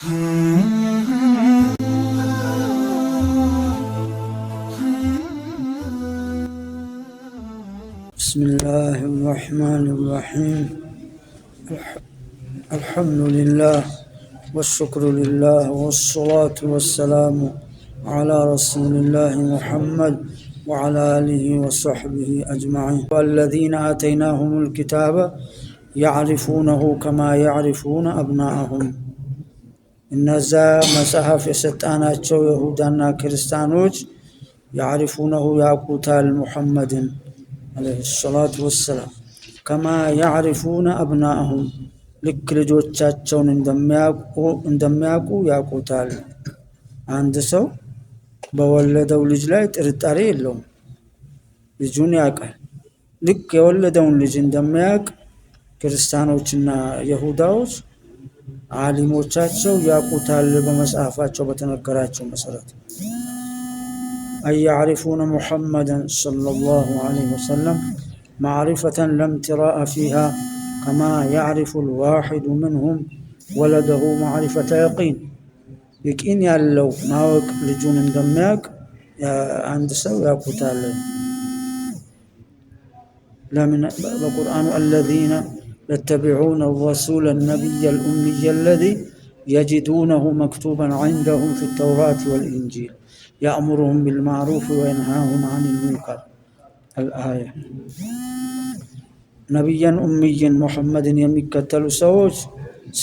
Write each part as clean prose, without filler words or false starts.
بسم الله الرحمن الرحيم. الحمد لله والشكر لله والصلاة والسلام على رسول الله محمد وعلى آله وصحبه أجمعين. والذين آتيناهم الكتاب يعرفونه كما يعرفون أبناءهم. እነዚያ መጽሐፍ የሰጣናቸው ይሁዳና ክርስቲያኖች يعرفونه ያውቁታል ሙሐመድን عليه الصلاة والسلام كما يعرفون أبناءهم ልክ ልጆቻቸውን እንደሚያውቁ ያውቁታል። አንድ ሰው በወለደው ልጅ ላይ ጥርጣሬ የለውም፣ ልጁን ያውቃል። ልክ የወለደውን ልጅ እንደሚያውቅ ክርስቲያኖችና ይሁዳዎች ዓሊሞቻቸው ያውቁታል በመጽሐፋቸው በተነገራቸው መሰረት። أي يعرفون محمدا صلى الله عليه وسلم معرفة لا امتراء فيها كما يعرف الواحد منهم ولده معرفة يقين. يقين ያለው ማወቅ ልጁን እንደሚያውቅ አንድ ሰው ያውቁታል። لمن القرآن الذين يتبعون الرسول النبي الأمي الذي يجدونه مكتوبا عندهم في التوراة والإنجيل يأمرهم بالمعروف وينهاهم عن المنكر الآية. نبيا أميا محمد يمكتل سوج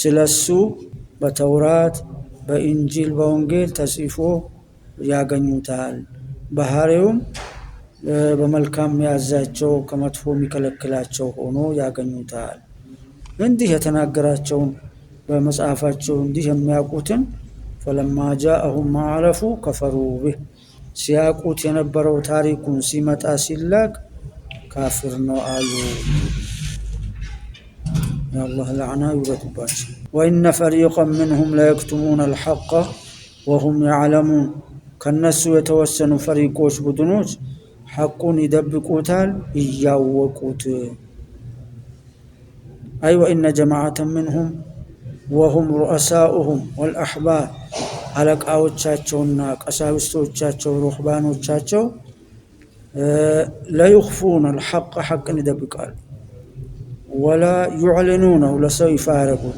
سلسو بتوراة بإنجيل بونجيل تصيفو ያገኙታል። ባህሪውም በመልካም ያዛቸው ከመጥፎ የሚከለክላቸው ሆኖ ያገኙታል። እንዲህ የተናገራቸውን በመጽሐፋቸው እንዲህ የሚያውቁትን فلما جاءهم ما عرفوا كفروا به ሲያውቁት የነበረው ታሪኩን ሲመጣ ሲላክ ካፍር ነው አሉ። الله لعنه يرتباቸው. وإن فريقا منهم لا يكتمون الحق وهم يعلمون. ከነሱ የተወሰኑ ፈሪቆች ቡድኖች ሐቁን ይደብቁታል እያወቁት። أي وإن جماعة منهم وهم رؤساؤهم والأحبار አለቃዎቻቸውና ቀሳውስቶቻቸው ሩህባኖቻቸው لا يخفون الحق حقا يدبقال ولا يعلنونه لسوء يفارقون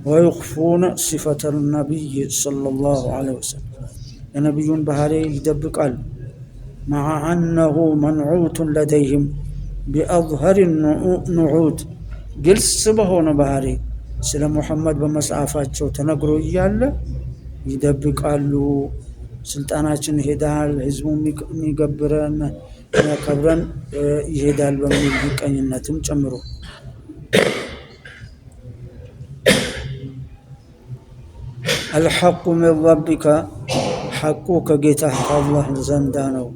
ويخفون صفة النبي صلى الله عليه وسلم. النبي بهاري يدبقال مع أنه منعوت لديهم بأظهر النعوت. قلس بهون بهاري ስለ ሙሐመድ በመጽሐፋቸው ተነግሮ እያለ ይደብቃሉ። ስልጣናችን ይሄዳል፣ ህዝቡ የሚገብረን ያከብረን ይሄዳል በሚል ምቀኝነትም ጨምሮ። الحق من ربك حق ከጌታህ ከአላህ ዘንዳ ነው።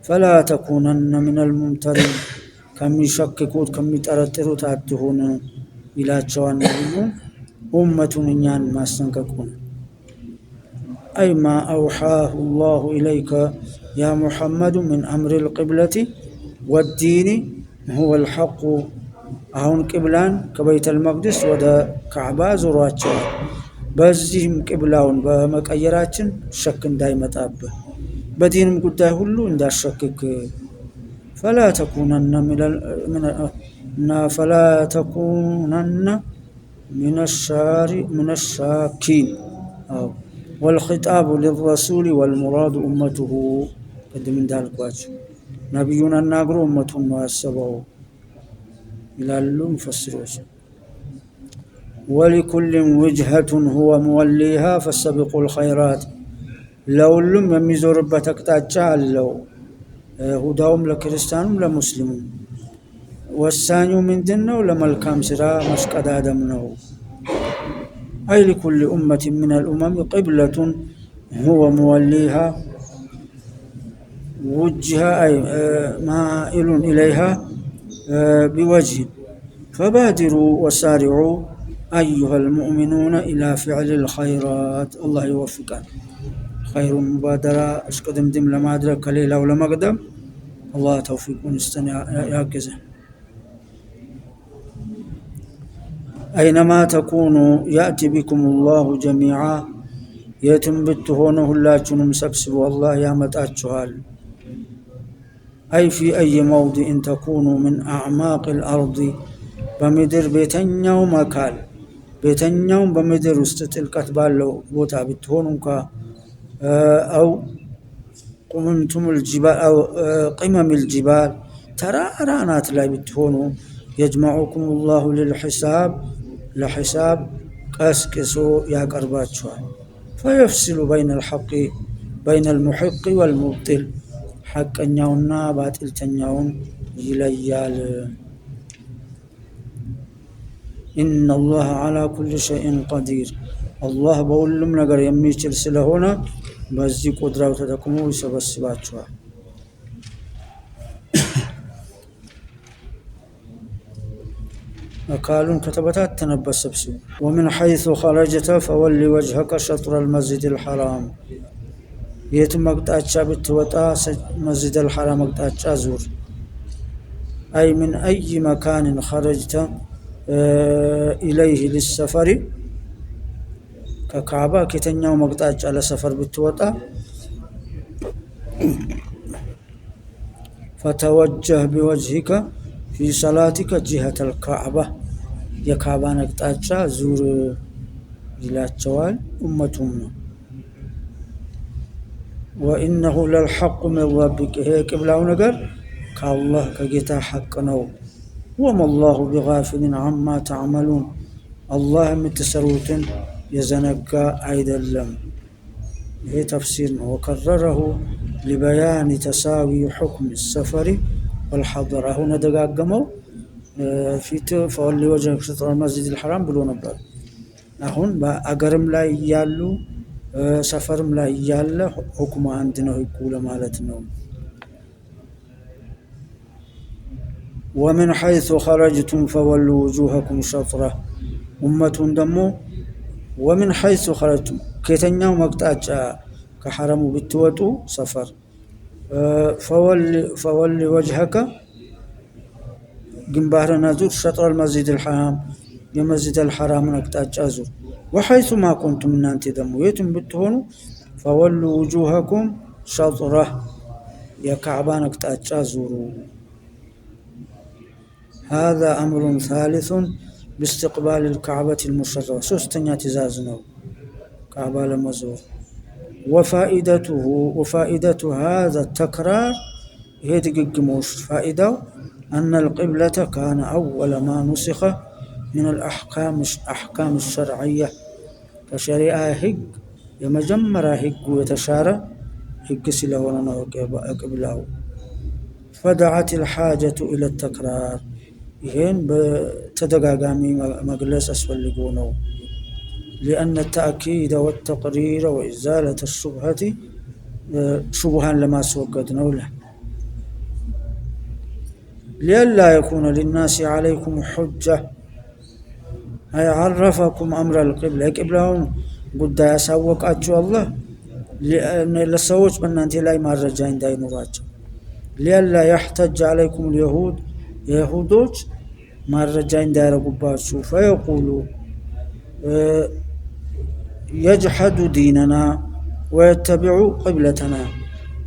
فلا تكونن من الممترين ከሚሸክኩት ከሚጠረጥሩት አትሁን ይላቸዋል ነብዩን ኡመቱን እኛን ማስጠንቀቁን። أي ما أوحاه الله إليك يا محمد من أمر القبلة والدين هو الحق. አሁን ቅብላን ከቤተ المقدس ወደ ካዕባ ዞሯቸዋል። በዚህም ቅብላውን በመቀየራችን ሸክ እንዳይመጣብህ በዲንም ጉዳይ ሁሉ እንዳሸክክ። فلا تكونن من الشاكين. والخطاب للرسول والمراد أمته. قد من ذلك واجه نبينا الناقر أمتهم واسبوا إلى اللوم فسروش. ولكل وجهة هو موليها فاستبقوا الخيرات. لو اللوم يميزور بتكتاجها لو هداهم لكريستانهم لمسلمون والثاني من دينه لملكام سرا مسقد آدم ነው. أي لكل أمة من الأمم قبلة هو موليها وجهها أي مائل إليها بوجه. فبادروا وسارعوا أيها المؤمنون إلى فعل الخيرات. الله يوفقنا. خير مبادرة أشقدم دم لما أدرك ليلة ولا مقدم. الله توفيق ونستنى يا كذا. أينما تكونوا يأتي بكم الله جميعا يتم بتهونه لا جنم سبسب والله يا متأجهال أي في أي موضع تكونوا من أعماق الأرض بمدر بيتنيو مكال بيتنيو بمدر استتلقت بالو بوتا بتهونك أو قممتم الجبال أو قمم الجبال ترى أرانات لا بتهونوا يجمعكم الله للحساب لحساب قسقسو يا قرباتشوال فيفصل بين الحق بين المحق والمبطل حق نياونا باطل تنياون يليال إن الله على كل شيء قدير الله بولم نجر يميشل سلهونا بزي قدراو تدكمو يسبسباتشوال قالون كتبتات تنبس بسو ومن حيث خرجت فولي وجهك شطر المسجد الحرام يتم مقطعچا بتوطا مسجد الحرام مقطعچا زور أي من أي مكان خرجت إليه للسفر ككعبة كتنياو مقطعچا لسفر بتوطا فتوجه بوجهك في صلاتك جهة الكعبة يا كعبة نقطعچا زور ይላቸዋል ኡመቱም ነው وإنه للحق من ربك هي قبلة ነገር كالله كجيتا حق ነው وما الله بغافل عما تعملون الله متسروتن يزنقا አይደለም ይሄ ተፍሲር ነው وكرره لبيان تساوي حكم السفر والحضر هنا ደጋገመው ፊት ፈወሊ ወጀህ شطر المسجد الحرام ብሎ ነበር አሁን በአገርም ላይ ያሉ ሰፈርም ላይ ያለ ሁክሙ አንድ ነው ይቁለ ማለት ነው ومن حيث خرجتم فولوا وجوهكم شطره امتون دمو ومن حيث خرجتم كيتኛው መቅጣጫ ከሐረሙ ብትወጡ ሰፈር فولي وجهك ግንባርና ዙር شطر المسجد الحرام የመስጂድ الحرام አቅጣጫ ዙር وحيث ما كنتم እናንተ ደግሞ የትም ብትሆኑ فولوا وجوهكم شطره የካዕባን አቅጣጫ ዙሩ هذا أمر ثالث باستقبال الكعبة المشرفة ሶስተኛ ትእዛዝ ነው ካዕባ ለመዞር وفائدة هذا التكرار هي دقيقموش فائدة أن القبلة كان أول ما نسخ من الأحكام الشرعية كشريعة هج يمجمر هج ويتشارى هج سلهونا قبله فدعت الحاجة إلى التكرار ይሄን በተደጋጋሚ መግለጽ አስፈልጎ ነው لأن التأكيد والتقرير وإزالة الشبهة شبهان لما سوقت نوله لئلا يكون للناس عليكم حجة أي عرفكم أمر القبلة قبلهم قد يسوقاتشو الله لأن للسوج بنانت لاي مرجعين داينوراቸው لئلا يحتج عليكم اليهود يهودوች ማረጃ እንዳያረጉባችሁ فيقولوا يجحد ديننا ويتبع قبلتنا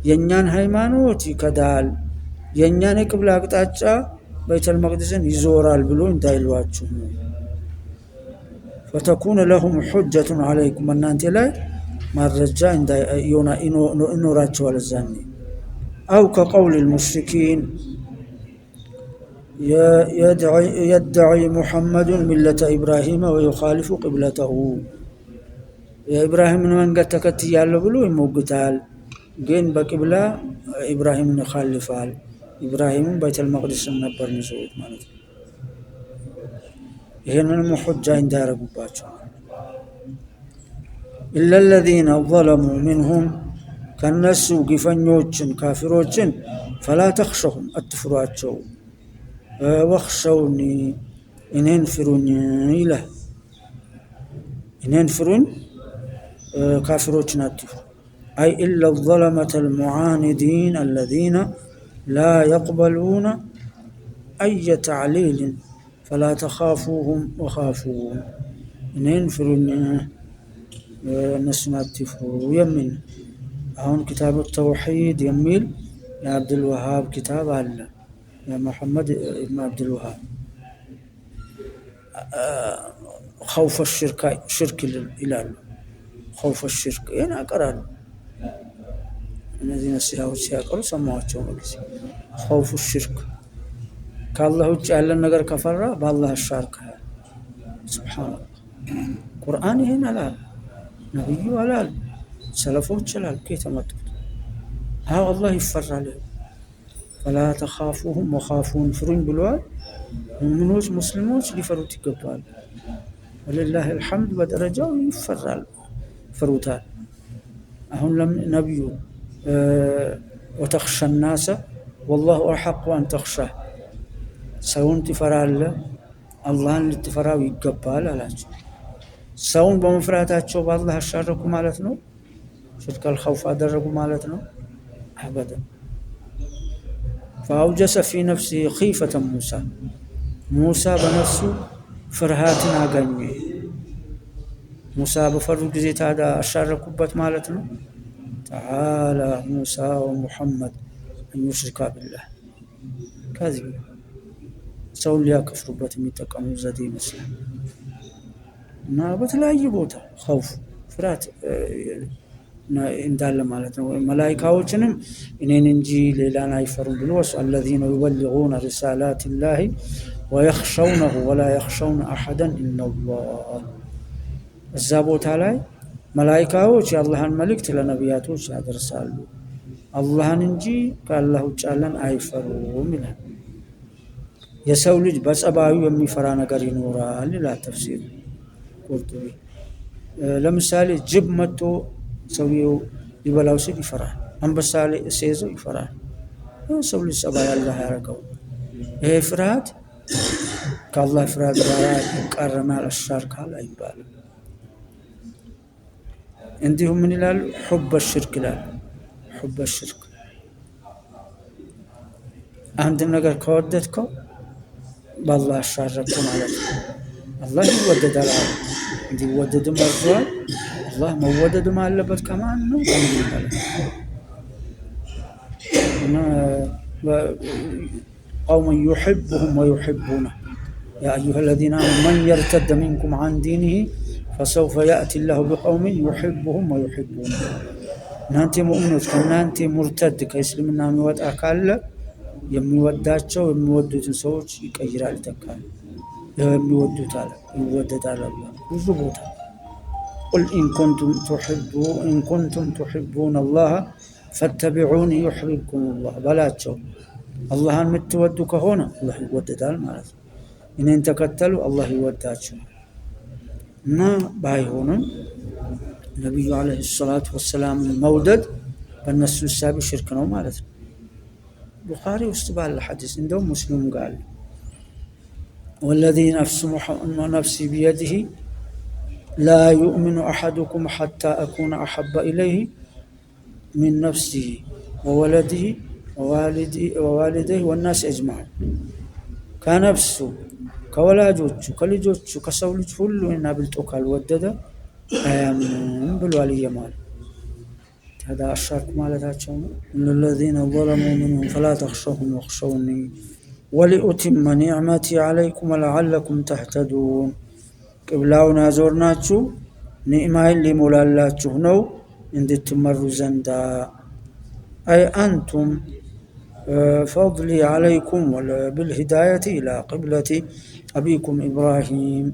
የኛን ሃይማኖት ይከዳል የኛን ቅብላ አቅጣጫ በይተል መቅደስን ይዞራል ብሎ እንዳይሏችሁ فتكون لهم حجة عليكم እናንተ ላይ ማረጃ ይኖራቸዋል ዛኔ أو كقول المشركين يدعي محمد ملة إبراهيم ويخالف قبلته يا إبراهيم من قد تكتيال بلو يموقتال جين بقبلة إبراهيم يخالفال إبراهيم بيت المقدس النبر نزود مالت هنا المحجة عند رباچو إلا الذين ظلموا منهم كنسو غفنيوچن كافروچن فلا تخشهم اتفرواچو واخشوني إن ينفروني إله إن ينفرون كافروچن اتفر أي إلا الظلمة المعاندين الذين لا يقبلون أي تعليل فلا تخافوهم وخافون إنين فرون نسمع تفرو يمين هون كتاب التوحيد يميل يا عبد الوهاب كتاب الله يا محمد ابن عبد الوهاب خوف الشرك شرك الإله خوف الشرك أنا أقرأ الذين سيقولوا سمواتهم خوف الشرك كالله وجعل النجر كفرة بالله الشارك سبحان الله قرآن هنا لا نبي ولا سلفوت شلال كي تمتت ها الله يفر عليهم فلا تخافوهم وخافون فرين بالوال منوش مسلموش لفروت قبال ولله الحمد بدرجة يفر فروتان هم لم نبيو وتخشى الناس والله أحق أن تخشى سون تفرع الله اللي تفرع ويقبال علاج سون بمفراتاتشو بالله الشاركو مالتنا شرك الخوف أدركو مالتنا أبدا فأوجس في نفسه خيفة موسى بنفسه فرهاتنا قنوي موسى بفرق زيت هذا الشاركو بات مالتنا تعالى موسى ومحمد أن يشركا بالله كذب سو اللي يكفروا بتميتقموا زدي مثلا ما بتلاقي بوتا خوف فرات እንዳለ ማለት ነው መላእክቶችንም እኔን እንጂ ሌላን አይፈሩም ብሎ الذين يبلغون رسالات الله ويخشونه ولا يخشون احدا الا الله እዛ ቦታ ላይ መላእክቶች የአላህን መልእክት ለነቢያቶች ያደርሳሉ አላህን እንጂ ከአላህ ውጭ ያለን አይፈሩም ይላል የሰው ልጅ በጸባዩ የሚፈራ ነገር ይኖራል ይላል ተፍሲር ቁርጡቢ ለምሳሌ ጅብ መጥቶ ሰውየው ሊበላው ሲል ይፈራል አንበሳ ሲይዘው ይፈራል ሰው ልጅ ጸባይ አላህ ያረገው ይሄ ፍርሃት ከአላህ ፍርሃት ጋር ይቃረናል አሻርካል አይባልም እንዲሁም ምን ይላል حب الشرك ይላል حب الشرك አንድ ነገር ከወደድከው بالله አሻረከ ማለት ነው አላህ ይወደዳል እንዲወደድ መርዟል الله مودد ما አለበት ከማን ነው قوم يحبهم ويحبونه يا أيها الذين آمنوا من يرتد منكم عن دينه فسوف يأتي الله بقوم يحبهم ويحبونه እናንተ ሙእሚኖች ከእናንተ ሙርተድ ከእስልምና የሚወጣ ካለ የሚወዳቸው የሚወዱትን ሰዎች ይቀይራል ይተካል የሚወዱታል ይወደዳል ብዙ ቦታ قل إن كنتم تحبون الله فاتبعوني يحببكم الله بلاتشو الله متودك هنا الله يوددال مالك إن انت كتلوا الله يوداتشو ما بايهون النبي عليه الصلاة والسلام المودد بالنسو السابق شركنا مالك بخاري واستبال الحديث عندهم مسلم قال والذي نفسي بيده لا يؤمن أحدكم حتى أكون أحب إليه من نفسه وولده ووالده والناس أجمعين كنفسه كولاجوچ كلجوچ كسولج ሁሉ እና ብልጦ ካልወደደ አያምንም ብሏል ይማል هذا الشرك مالتاቸው ان الذين ظلموا منهم فلا تخشوهم واخشوني ولأتم نعمتي عليكم ولعلكم تهتدون قبلاውን አዞርናችሁ ኒዕማይን ሊሞላላችሁ ነው እንድትመሩ ዘንዳ أي أنتم فضلي عليكم بالهداية إلى قبلة أبيكم إبراهيم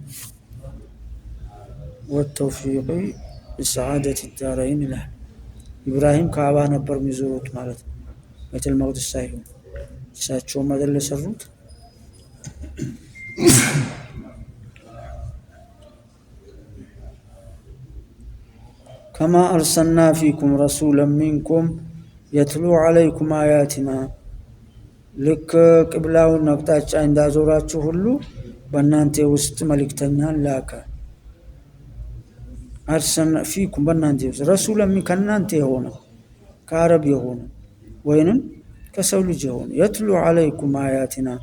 والتوفيق لسعادة الدارين له إبراهيم كعبة نبر مزوروت مالت بيت المقدس سايهم ساتشو مدل سروت كما أرسلنا فيكم رسولا منكم يتلو عليكم آياتنا لك قبلاውን አቅጣጫ እንዳዞራችሁ ሁሉ በእናንተ ውስጥ መልእክተኛን ላከ أرسلنا فيكم በእናንተ ውስጥ رسولا ከእናንተ የሆነ ከአረብ የሆነ ወይንም ከሰው ልጅ የሆነ يتلو عليكم آياتنا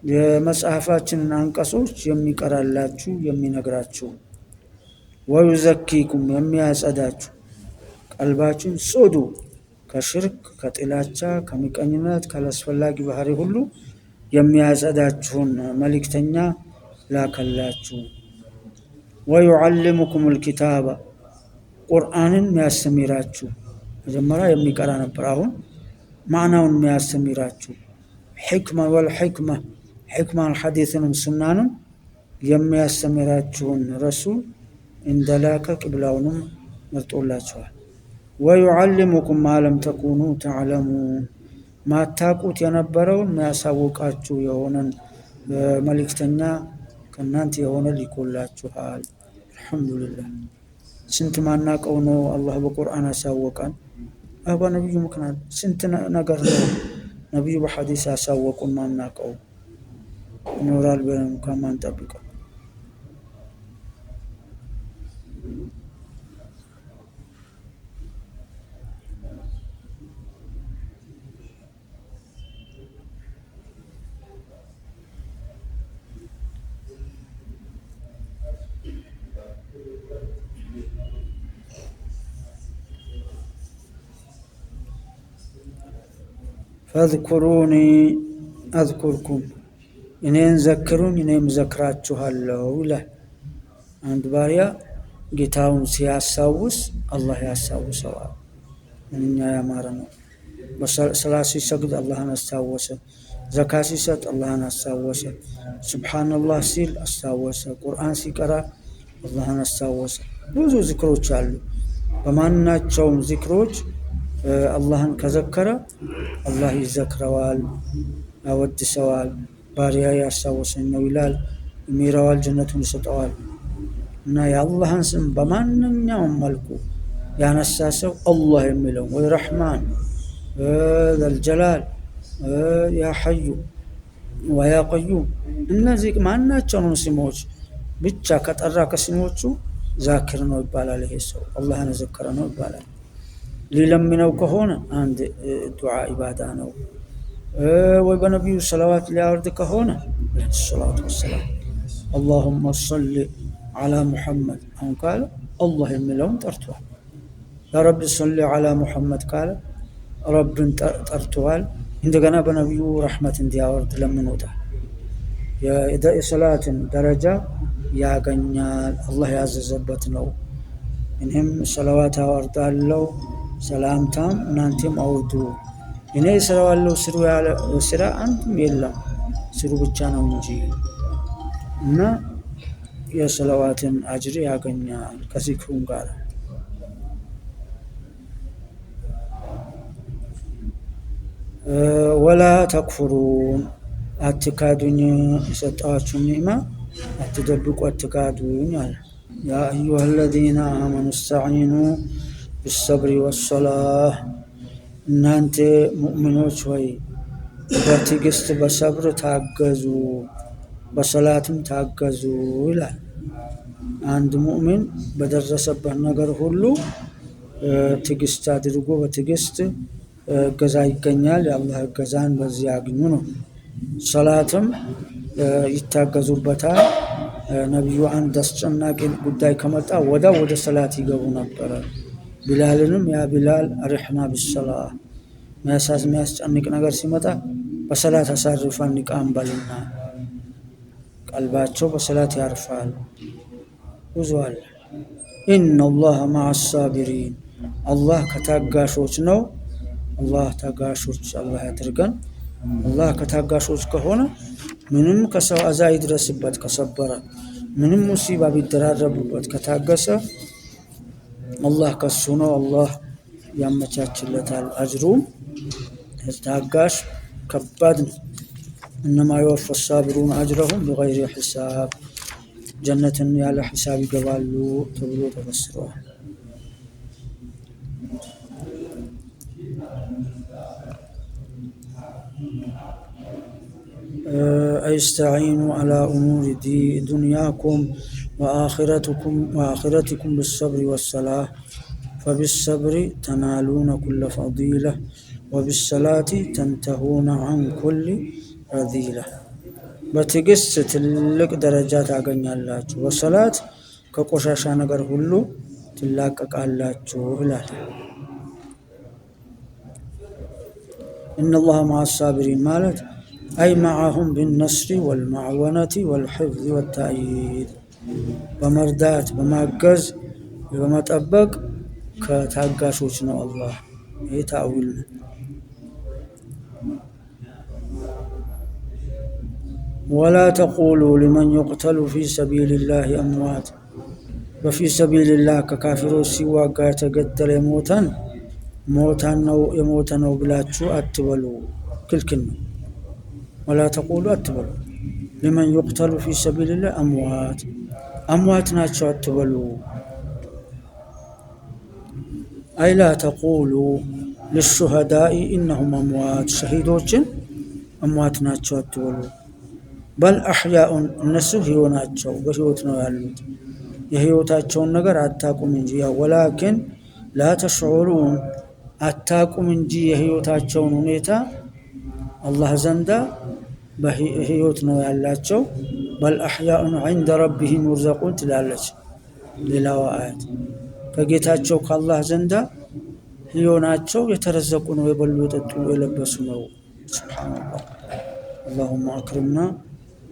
የመጽሐፋችንን አንቀጾች የሚቀራላችሁ የሚነግራችሁ፣ ወዩዘኪኩም የሚያጸዳችሁ ቀልባችሁን ጽዱ ከሽርክ ከጥላቻ ከሚቀኝነት ካላስፈላጊ ባህሪ ሁሉ የሚያጸዳችሁን መልእክተኛ ላከላችሁ። ወዩዓልሙኩም ልኪታባ ቁርአንን የሚያስተምራችሁ፣ መጀመሪያ የሚቀራ ነበር፣ አሁን ማዕናውን የሚያስተምራችሁ፣ ሕክማ ወልሕክማ ሕክማን ሐዲስንም ሱናንም የሚያስተምራችሁን ረሱል እንደላከ ቅብላውንም መርጦላችኋል። ወዩዓልሙኩም ማ ለም ተኩኑ ተዕለሙን ማታቁት የነበረውን የሚያሳውቃችሁ የሆነን መልእክተኛ ከእናንተ የሆነ ሊኮላችኋል። አልሐምዱሊላህ። ስንት ማናቀው ነው አላህ በቁርአን ያሳወቀን። በነቢዩ ምክንያት ስንት ነገር ነው ነቢዩ በሐዲስ ያሳወቁን ማናቀው ይኖራል ብለን እንኳን ማንጠብቀው። ፈዝኩሩኒ አዝኩርኩም እኔን ዘክሩኝ እኔም ዘክራችኋለሁ ይላል። አንድ ባሪያ ጌታውን ሲያስታውስ አላህ ያስታውሰዋል። ምንኛ ያማረ ነው። በሰላት ሲሰግድ አላህን አስታወሰ፣ ዘካ ሲሰጥ አላህን አስታወሰ፣ ሱብሓነላህ ሲል አስታወሰ፣ ቁርአን ሲቀራ አላህን አስታወሰ። ብዙ ዚክሮች አሉ። በማናቸውም ዚክሮች አላህን ከዘከረ አላህ ይዘክረዋል፣ ያወድሰዋል። ባሪያ ያስታወሰኝ ነው ይላል፣ ይምረዋል፣ ጀነቱን ይሰጠዋል። እና የአላህን ስም በማንኛውም መልኩ ያነሳ ሰው አላህ የሚለው ወይ ረሕማን ዘልጀላል ያ ሐዩ ወያ ቀዩም እነዚህ ማናቸውንም ስሞች ብቻ ከጠራ ከስሞቹ ዛክር ነው ይባላል። ይሄ ሰው አላህን የዘከረ ነው ይባላል። ሊለምነው ከሆነ አንድ ዱዓ ኢባዳ ነው። ወይ በነቢዩ ሰለዋት ሊያወርድ ከሆነ ሰላቱ ወሰላም አላሁመ ሰሊ ዐላ ሙሐመድ አሁን ካለ አላህ የሚለውን ጠርቷል። ያረቢ ሰሊ ዐላ ሙሐመድ ካለ ረብን ጠርቷል። እንደገና በነቢዩ ረሕመት እንዲያወርድ ለምኖታል። የሰላትን ደረጃ ያገኛል። አላህ ያዘዘበት ነው። እኔም ሰለዋት አወርዳለሁ፣ ሰላምታም እናንተም አውርዱ። እኔ እሰራዋለሁ ስሩ ያለ ስራ አንድም የለም፣ ስሩ ብቻ ነው እንጂ። እና የሰለዋትን አጅር ያገኛል ከዚክሩም ጋር። ወላ ተክፍሩን አትካዱኝ፣ የሰጠኋችሁን ኒዕማ አትደብቁ፣ አትካዱኝ አለ። ያ አዩሃ አለዚነ አመኑ እስተዒኑ ቢሰብሪ ወሰላህ እናንተ ሙእሚኖች ሆይ በትዕግስት በሰብር ታገዙ፣ በሰላትም ታገዙ ይላል። አንድ ሙእሚን በደረሰበት ነገር ሁሉ ትዕግስት አድርጎ በትዕግስት እገዛ ይገኛል። የአላህ እገዛን በዚህ ያግኙ ነው። ሰላትም ይታገዙበታል። ነቢዩ አንድ አስጨናቂ ጉዳይ ከመጣ ወደ ሰላት ይገቡ ነበረ። ቢላልንም ያ ቢላል አሪሕና ቢሰላህ የሚያስጨንቅ ነገር ሲመጣ በሰላት አሳርፈን ቃም በልና ቀልባቸው በሰላት ያርፋል። ብዙ አለ። ኢነላህ መዐ ሳቢሪን አላህ ከታጋሾች ነው። አላህ ታጋሾች አላህ ያድርገን። አላህ ከታጋሾች ከሆነ ምንም ከሰው አዛ ይድረስበት ከሰበረ፣ ምንም ሙሲባ ቢደራረቡበት ከታገሰ አላህ ከሱ ነው። አላህ ያመቻችለታል። አጅሩም ታጋሽ ከባድ ነው። እነማ ይወፋ ሳቢሩን አጅረሁም ቢገይሪ ሒሳብ ጀነትን ያለ ሒሳብ ይገባሉ ተብሎ ተፈስሯል። አይስተዒኑ ዐላ ኡሙሪ ዱንያኩም ወአኺረቲኩም ቢሰብሪ ወሰላህ ፈቢሰብሪ ተናሉነ ኩለ ፈዲላ ወቢሰላቲ ተንተሁነ ዐን ኩሊ ረዚላ። በትዕግስት ትልቅ ደረጃ ታገኛላችሁ። በሰላት ከቆሻሻ ነገር ሁሉ ትላቀቃላችሁ ይላል። ኢነላህ መዐ ሳቢሪን ማለት አይ መዐሁም ቢነስሪ ወልመዕወነቲ ወልሒፍዝ ወተእይድ በመርዳት በማገዝ በመጠበቅ ከታጋሾች ነው አላህ። ይህ ታዊል ነው። ወላ ተቁሉ ሊመን ዩቅተሉ ፊ ሰቢልላህ አምዋት በፊ ሰቢልላህ ከካፊሮች ሲዋጋ የተገደለ የሞተ ነው ብላችሁ አትበሉ። ክልክል ነው። ወላ ተቁሉ አትበሉ ሊመን ዩቅተሉ ፊ ሰቢልላህ አምዋት ናቸው አትበሉ። አይ ላ ተቁሉ ልሹሀዳኢ ኢነሁም አምዋት ሸሂዶችን አምዋት ናቸው አትበሉ። በል አሕያኡን እነሱ ሕያው ናቸው፣ በሕይወት ነው ያሉት። የሕይወታቸውን ነገር አታቁም እንጂ ወላኪን ላ ተሽዑሩን አታቁም እንጂ የሕይወታቸውን ሁኔታ አላህ ዘንዳ በሕይወት ነው ያላቸው። በል አሕያኡን ዐንደ ረቢሂም ዩርዘቁን ትላለች ሌላዋ አያት። ከጌታቸው ከአላህ ዘንዳ ሕያው ናቸው፣ የተረዘቁ ነው፣ የበሉ የጠጡ የለበሱ ነው። ሱብሓነላህ። አላሁመ አክሪምና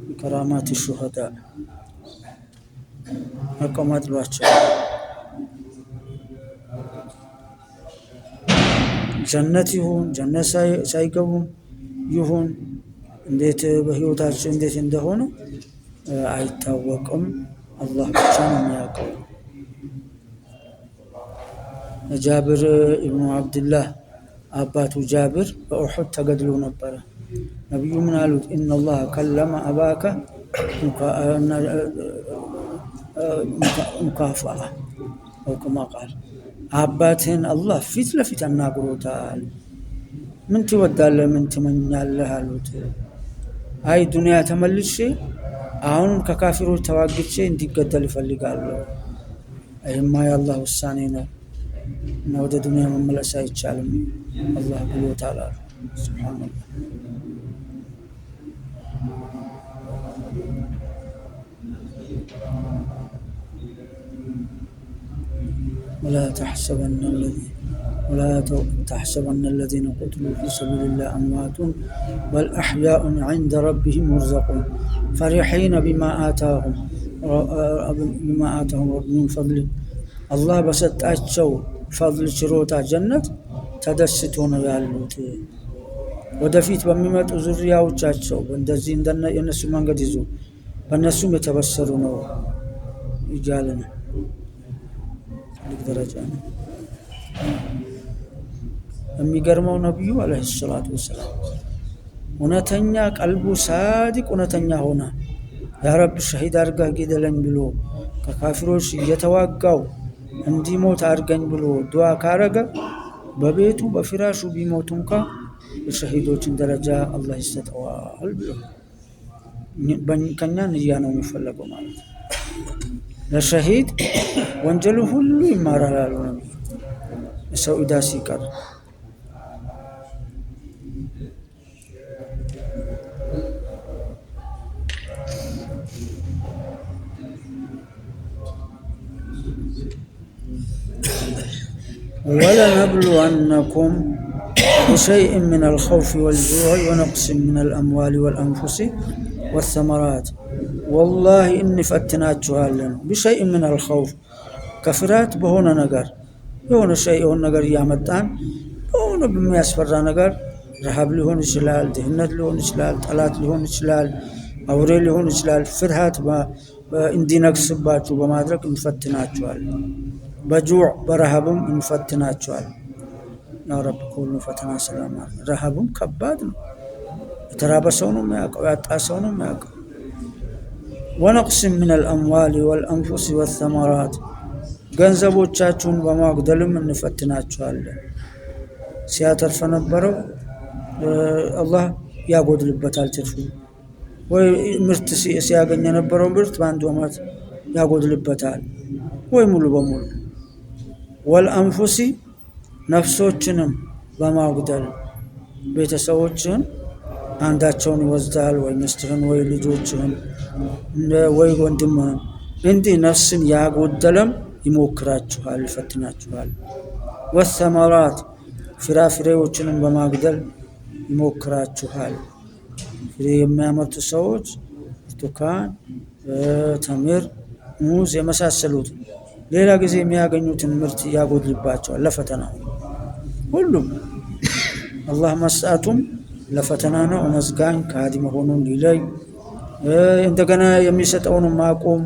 ቢከራማት ሹሀዳ አቀማጥሏቸው። ጀነት ይሁን ጀነት ሳይገቡም ይሁን እንዴት በሕይወታቸው እንዴት እንደሆነ አይታወቅም። አላህ ብቻ ነው የሚያውቀው። ጃብር ኢብኑ አብድላህ አባቱ ጃብር በኡሑድ ተገድሎ ነበረ። ነቢዩ ምን አሉት? ኢነላህ ከለመ አባከ ሙካፈአ አው ከማ ቃል አባትህን አላህ ፊት ለፊት አናግሮታል። ምን ትወዳለህ? ምን ትመኛለህ? አሉት። አይ ዱንያ ተመልሼ አሁን ከካፊሮች ተዋግቼ እንዲገደል ይፈልጋለሁ። ይህማ የአላህ ውሳኔ ነው እና ወደ ዱንያ መመለስ አይቻልም አላህ ብሎታል አሉ። ሱብሓነላህ። ولا تحسبن الذين قتلوا في سبيل الله أموات بل أحياء عند ربهم يرزقون فرحين بما آتاهم من فضله الله በሰጣቸው ፈضል ችሮታ ጀነት ተደስተው ነው ያሉት። ወደፊት በሚመጡ ዙሪያዎቻቸው እንደዚህ የነሱ መንገድ ይዞ በእነሱም የተበሰሩ ነው ይጃለ ነው ደረጃ ነው። የሚገርመው ነብዩ አለይሂ ሰላቱ ወሰላም እውነተኛ ቀልቡ ሳዲቅ እውነተኛ ሆነ ያ ረብ ሸሂድ አድርገህ ግደለኝ ብሎ ከካፊሮች እየተዋጋው እንዲሞት አድርገኝ ብሎ ዱዓ ካረገ በቤቱ በፍራሹ ቢሞት እንኳን የሸሂዶችን ደረጃ አላህ ይሰጠዋል ብሎ ከኛ ንያ ነው የሚፈለገው ማለት ነው። ለሸሂድ ወንጀሉ ሁሉ ይማራል አሉ ነብዩ። የሰው ዕዳ ሲቀር ولنبلونكم بشيء من الخوف والجوع ونقص من الأموال والأنفس والثمرات والله إني فتناتشوهالن بشيء من الخوف كفرات بهونا نقر يهون الشيء هون نقر يامتان بهونا بمياسفر نقر رهاب لهون إشلال دهنت لهون إشلال طلات لهون إشلال أوري لهون إشلال فرهات اندي نقصباتو بمادرك انفتناتشوهالن በጁዕ በረሃብም እንፈትናቸዋል። ያ ረብ ሁሉ ፈተና ሰላም። ረሃብም ከባድ ነው። የተራበ ሰው ነው የሚያውቀው፣ ያጣ ሰው ነው የሚያውቀው። ወነቅስ ምን الأموال والأنفس والثمرات ገንዘቦቻችሁን በማጉደልም እንፈትናቸዋለን። ሲያተርፍ ነበረው አላህ ያጎድልበታል ትርፉ። ወይ ምርት ሲያገኝ የነበረው ምርት በአንድ ዓመት ያጎድልበታል ወይ ሙሉ በሙሉ። ወልአንፉሲ ነፍሶችንም በማጉደል ቤተሰቦችን አንዳቸውን ይወስዳል ወይ ሚስትህን ወይ ልጆችህን ወይ ወንድምህን እንዲህ ነፍስን ያጎደለም ይሞክራችኋል ይፈትናችኋል። ወሰመራት ፍራፍሬዎችንም በማግደል ይሞክራችኋል። ፍሬ የሚያመርቱ ሰዎች ብርቱካን፣ ተምር፣ ሙዝ የመሳሰሉት ሌላ ጊዜ የሚያገኙትን ምርት ያጎድልባቸዋል ለፈተና። ሁሉም አላህ መስጠቱም ለፈተና ነው። መስጋኝ ከሃዲ መሆኑን ሊለይ እንደገና የሚሰጠውን ማቆሙ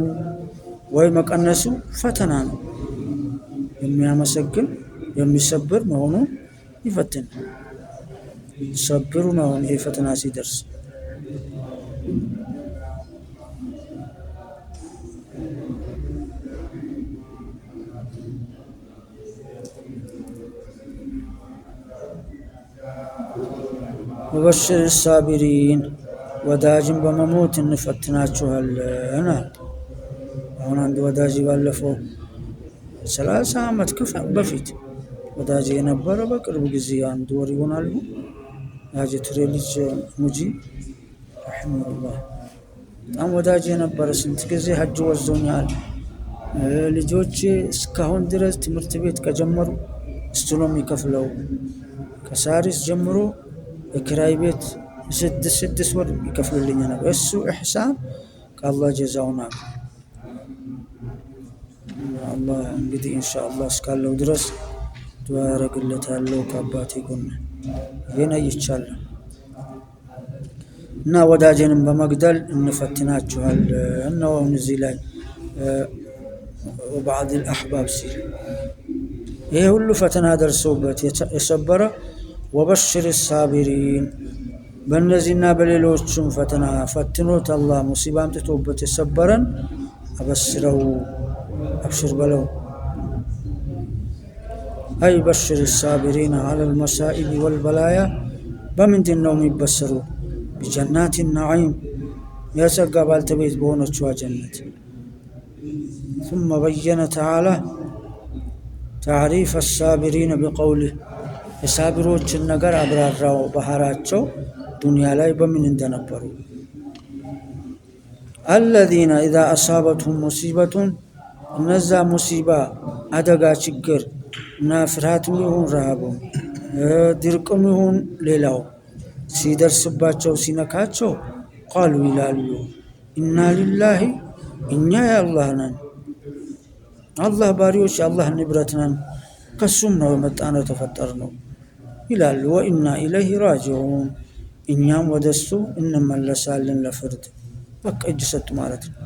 ወይ መቀነሱ ፈተና ነው። የሚያመሰግን የሚሰብር መሆኑን ይፈትን። ሰብሩ ነው ይሄ ፈተና ሲደርስ። ወበሽር ሳቢሪን ወዳጅን በመሞት እንፈትናችኋለን። አሁን አንድ ወዳጅ ባለፈው 30 ዓመት በፊት ወዳጅ የነበረ በቅርብ ጊዜ አንድ ወር ይሆናል ያጅ ቱሬ ልጅ ሙጂ ረሂመሁላህ በጣም ወዳጅ የነበረ ስንት ጊዜ ሀጅ ወዞኛል። ልጆቼ እስካሁን ድረስ ትምህርት ቤት ከጀመሩ እሱ ነው የሚከፍለው። ከሳሪስ ጀምሮ የኪራይ ቤት 6 ወር ይከፍልልኝ ነበር። እሱ ኢህሳን ከአላህ ጀዛውን አለ። አላህ እንግዲህ ኢንሻአላህ እስካለው ድረስ ዱዓ ያደርግለታለሁ ከአባቴ ጎን ይሄን አይቻለሁ። እና ወዳጅንም በመግደል እንፈትናችኋለን ነው እዚህ ላይ وبعض الأحباب ሲል ይሄ ሁሉ ፈተና ደርሶበት የሰበረ ወበሽር الصابرين በእነዚህና በሌሎችም ፈተና ፈትኖት አላህ ሙሲባ አምጥቶበት የሰበረን አበስረው አብሽር በለው። أي بشر الصابرين على المصائب والبلايا በምንድን ነው የሚበሰሩ? بجنات النعيم የጸጋ ባልተቤት በሆነችዋ ጀነት። ثم بين تعالى تعريف الصابرين بقوله የሳቢሮችን ነገር አብራራው ባህራቸው ዱንያ ላይ በምን እንደነበሩ። الذين إذا أصابتهم مصيبة እነዛ ሙሲባ አደጋ ችግር እና ፍርሃትም ይሁን ረሃብም ድርቅም ይሁን ሌላው ሲደርስባቸው ሲነካቸው ቃሉ ይላሉ ኢና ሊላሂ እኛ የአላህ ነን፣ አላህ ባሪዎች የአላህ ንብረት ነን፣ ከሱም ነው የመጣነው የተፈጠርነው ይላሉ። ወኢና ኢለይሂ ራጂዑን እኛም ወደሱ እንመለሳለን ለፍርድ። በቃ እጅ ሰጡ ማለት ነው።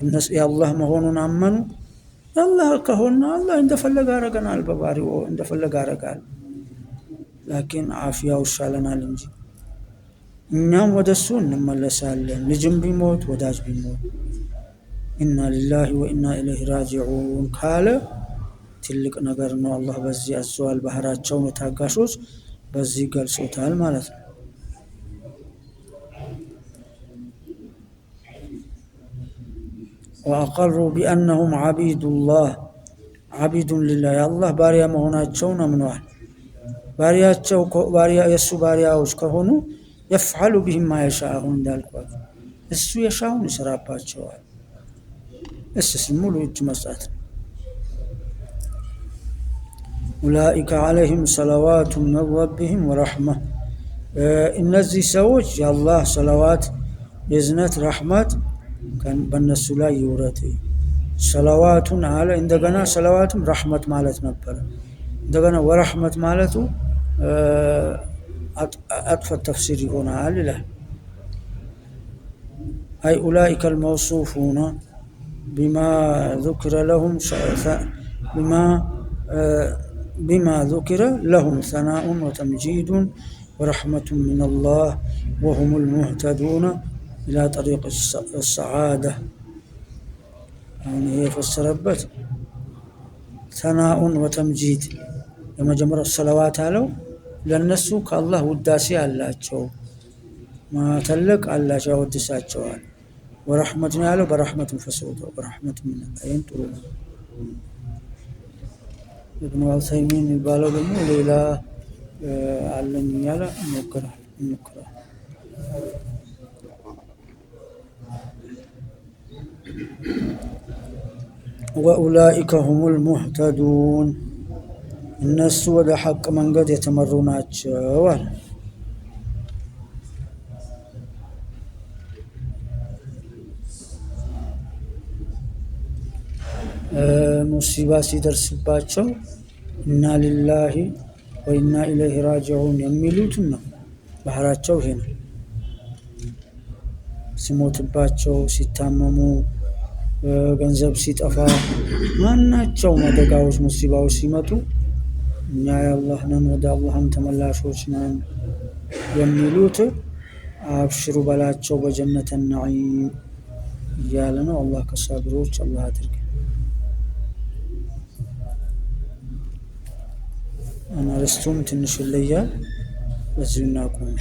እነሱ የአላህ መሆኑን አመኑ። አላህ ከሆነ አላህ እንደፈለገ አረጋናል፣ በባሪው እንደፈለገ አረጋል። ላኪን አፍያው ይሻለናል እንጂ እኛም ወደሱ እንመለሳለን። ልጅም ቢሞት ወዳጅ ቢሞት ኢና ሊላሂ ወኢና ኢለይሂ ራጂዑን ካለ ትልቅ ነገር ነው። አላህ በዚህ አዘዋል። ባህራቸውን የታጋሾች በዚህ ገልጾታል ማለት ነው። وأقروا بأنهم عبيد الله عبيد لله يا الله باريا መሆናቸውን አምነዋል። ባሪያቸው ባሪያ የሱ ባሪያዎች ከሆኑ يفعل بهم ما يشاء እንዳልኳት እሱ የሻውን ይሰራባቸዋል። እሱ ሙሉ እጅ መስጠት። أولئك عليهم صلوات من ربهم ورحمة እነዚህ ሰዎች የአላህ ሰላዋት የዝነት ረህመት كان በእነሱ ላይ ይውረድ። ሰላዋቱን አለ እንደገና ሰላዋቱም ረህመት ማለት ነበር። እንደገና ወረህመት ማለቱ አጥፈ ተፍሲር ይሆናል ይላል። أي أولئك الموصوفون بما ذكر لهم بما ذكر لهم ثناء وتمجيد ورحمة من الله وهم المهتدون إلى طريق السعادة. يعني هي فسربت ثناء وتمجيد لما جمر الصلوات على للنسو كالله وداسي አላቸው ما تلك الله جاء ودساቸው ورحمة ያለው برحمة فسوده برحمة من الله ينطر ابن عثيمين የሚባለው ደግሞ ሌላ አለኝ ያለ እንከራ ወኡላኢከ ሁሙል ሙህተዱን እነሱ ወደ ሐቅ መንገድ የተመሩ ናቸው አለ። ሙሲባ ሲደርስባቸው ኢና ሊላሂ ወኢና ኢለይሂ ራጂዑን የሚሉትን ነው። ባህራቸው ይሄ ነው። ሲሞትባቸው፣ ሲታመሙ፣ ገንዘብ ሲጠፋ፣ ማናቸውም አደጋዎች ሙሲባዎች ሲመጡ እኛ የአላህ ነን ወደ አላህም ተመላሾች ነን የሚሉት አብሽሩ በላቸው በጀነተ ነዒም እያለ ነው። አላህ ከሳቢሮች አላህ አድርገን። አርእስቱም ትንሽ ይለያል። በዚሁ እናቁም።